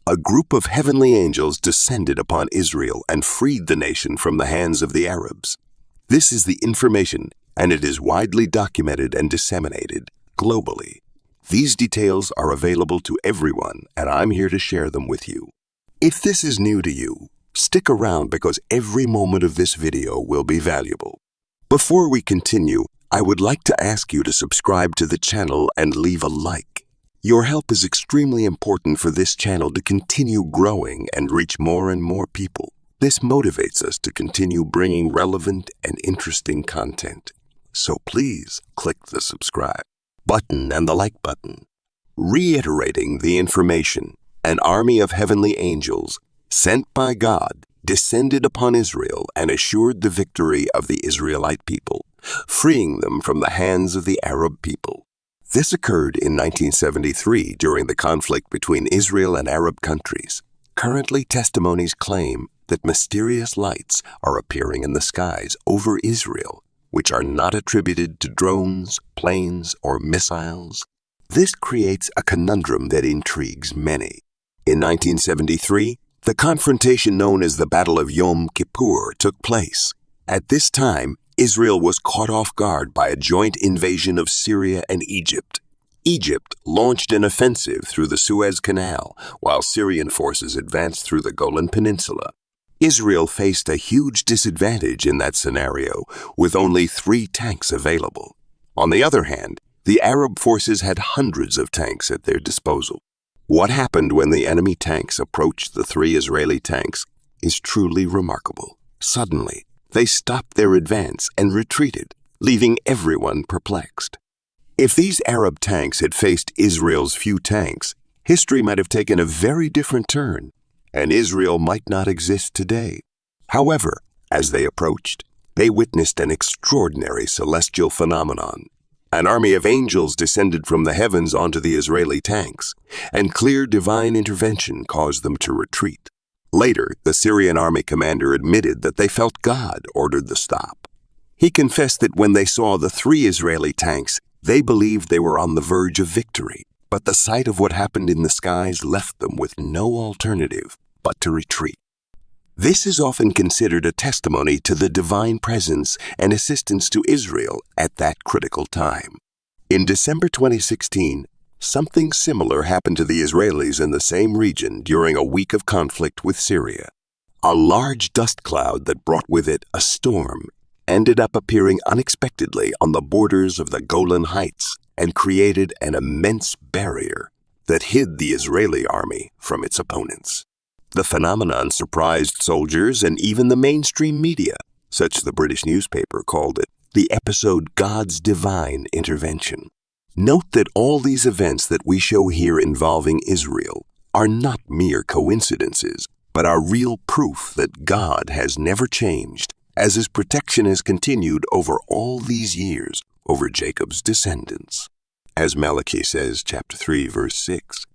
a group of heavenly angels descended upon Israel and freed the nation from the hands of the Arabs. This is the information, and it is widely documented and disseminated globally. These details are available to everyone, and I'm here to share them with you. If this is new to you, stick around because every moment of this video will be valuable. Before we continue, I would like to ask you to subscribe to the channel and leave a like. Your help is extremely important for this channel to continue growing and reach more and more people. This motivates us to continue bringing relevant and interesting content. So please click the subscribe button and the like button. Reiterating the information, an army of heavenly angels sent by God descended upon Israel and assured the victory of the Israelite people, freeing them from the hands of the Arab people. This occurred in 1973 during the conflict between Israel and Arab countries. Currently, testimonies claim that mysterious lights are appearing in the skies over Israel, which are not attributed to drones, planes, or missiles. This creates a conundrum that intrigues many. In 1973, the confrontation known as the Battle of Yom Kippur took place. At this time, Israel was caught off guard by a joint invasion of Syria and Egypt. Egypt launched an offensive through the Suez Canal, while Syrian forces advanced through the Golan Peninsula. Israel faced a huge disadvantage in that scenario, with only 3 tanks available. On the other hand, the Arab forces had hundreds of tanks at their disposal. What happened when the enemy tanks approached the 3 Israeli tanks is truly remarkable. Suddenly, they stopped their advance and retreated, leaving everyone perplexed. If these Arab tanks had faced Israel's few tanks, history might have taken a very different turn, and Israel might not exist today. However, as they approached, they witnessed an extraordinary celestial phenomenon. An army of angels descended from the heavens onto the Israeli tanks, and clear divine intervention caused them to retreat. Later, the Syrian army commander admitted that they felt God ordered the stop. He confessed that when they saw the 3 Israeli tanks, they believed they were on the verge of victory, but the sight of what happened in the skies left them with no alternative but to retreat. This is often considered a testimony to the divine presence and assistance to Israel at that critical time. In December 2016, something similar happened to the Israelis in the same region during a week of conflict with Syria. A large dust cloud that brought with it a storm ended up appearing unexpectedly on the borders of the Golan Heights and created an immense barrier that hid the Israeli army from its opponents. The phenomenon surprised soldiers and even the mainstream media, such the British newspaper called it the episode God's Divine Intervention. Note that all these events that we show here involving Israel are not mere coincidences, but are real proof that God has never changed, as his protection has continued over all these years over Jacob's descendants. As Malachi says, chapter 3, verse 6,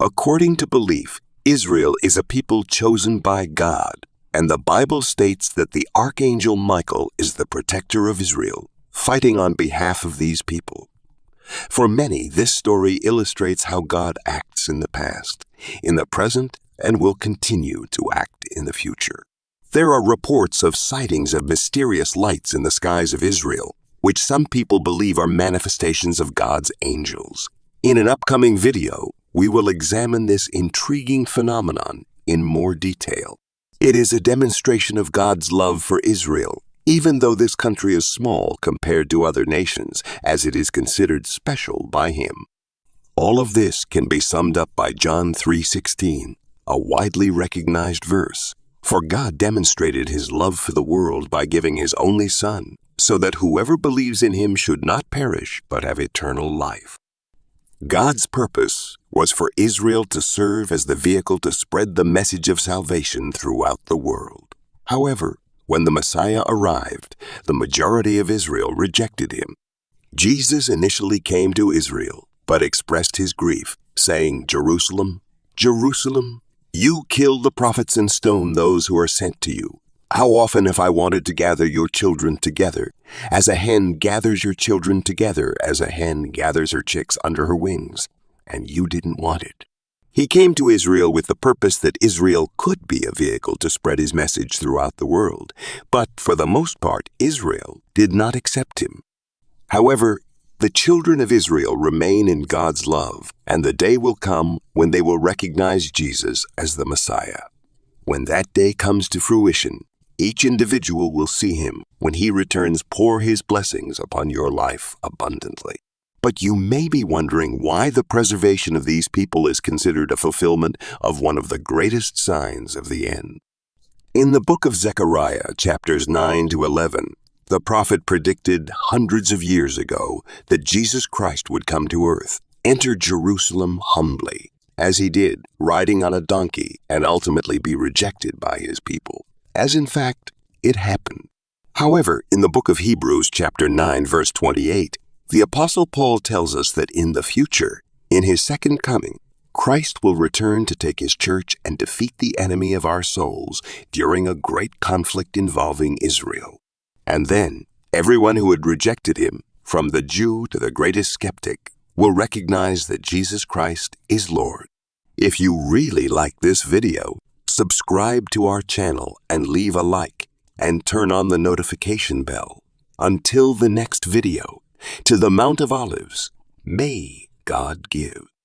according to belief, Israel is a people chosen by God, and the Bible states that the archangel Michael is the protector of Israel, fighting on behalf of these people. For many, this story illustrates how God acts in the past, in the present, and will continue to act in the future. There are reports of sightings of mysterious lights in the skies of Israel, which some people believe are manifestations of God's angels. In an upcoming video, we will examine this intriguing phenomenon in more detail. It is a demonstration of God's love for Israel, even though this country is small compared to other nations, as it is considered special by him. All of this can be summed up by John 3:16, a widely recognized verse. For God demonstrated his love for the world by giving his only Son, so that whoever believes in him should not perish but have eternal life. God's purpose was for Israel to serve as the vehicle to spread the message of salvation throughout the world. However, when the Messiah arrived, the majority of Israel rejected him. Jesus initially came to Israel, but expressed his grief, saying, "Jerusalem, Jerusalem, you kill the prophets and stone those who are sent to you. How often have I wanted to gather your children together, as a hen gathers your children together, as a hen gathers her chicks under her wings, and you didn't want it. He came to Israel with the purpose that Israel could be a vehicle to spread his message throughout the world, but for the most part, Israel did not accept him. However, the children of Israel remain in God's love, and the day will come when they will recognize Jesus as the Messiah. When that day comes to fruition, each individual will see him when he returns pour his blessings upon your life abundantly. But you may be wondering why the preservation of these people is considered a fulfillment of one of the greatest signs of the end. In the book of Zechariah, chapters 9 to 11, the prophet predicted hundreds of years ago that Jesus Christ would come to earth, enter Jerusalem humbly, as he did, riding on a donkey, and ultimately be rejected by his people, as in fact it happened. However, in the book of Hebrews, chapter 9, verse 28, the Apostle Paul tells us that in the future, in his second coming, Christ will return to take his church and defeat the enemy of our souls during a great conflict involving Israel. And then, everyone who had rejected him, from the Jew to the greatest skeptic, will recognize that Jesus Christ is Lord. If you really like this video, subscribe to our channel and leave a like, and turn on the notification bell. Until the next video, to the Mount of Olives, may God give.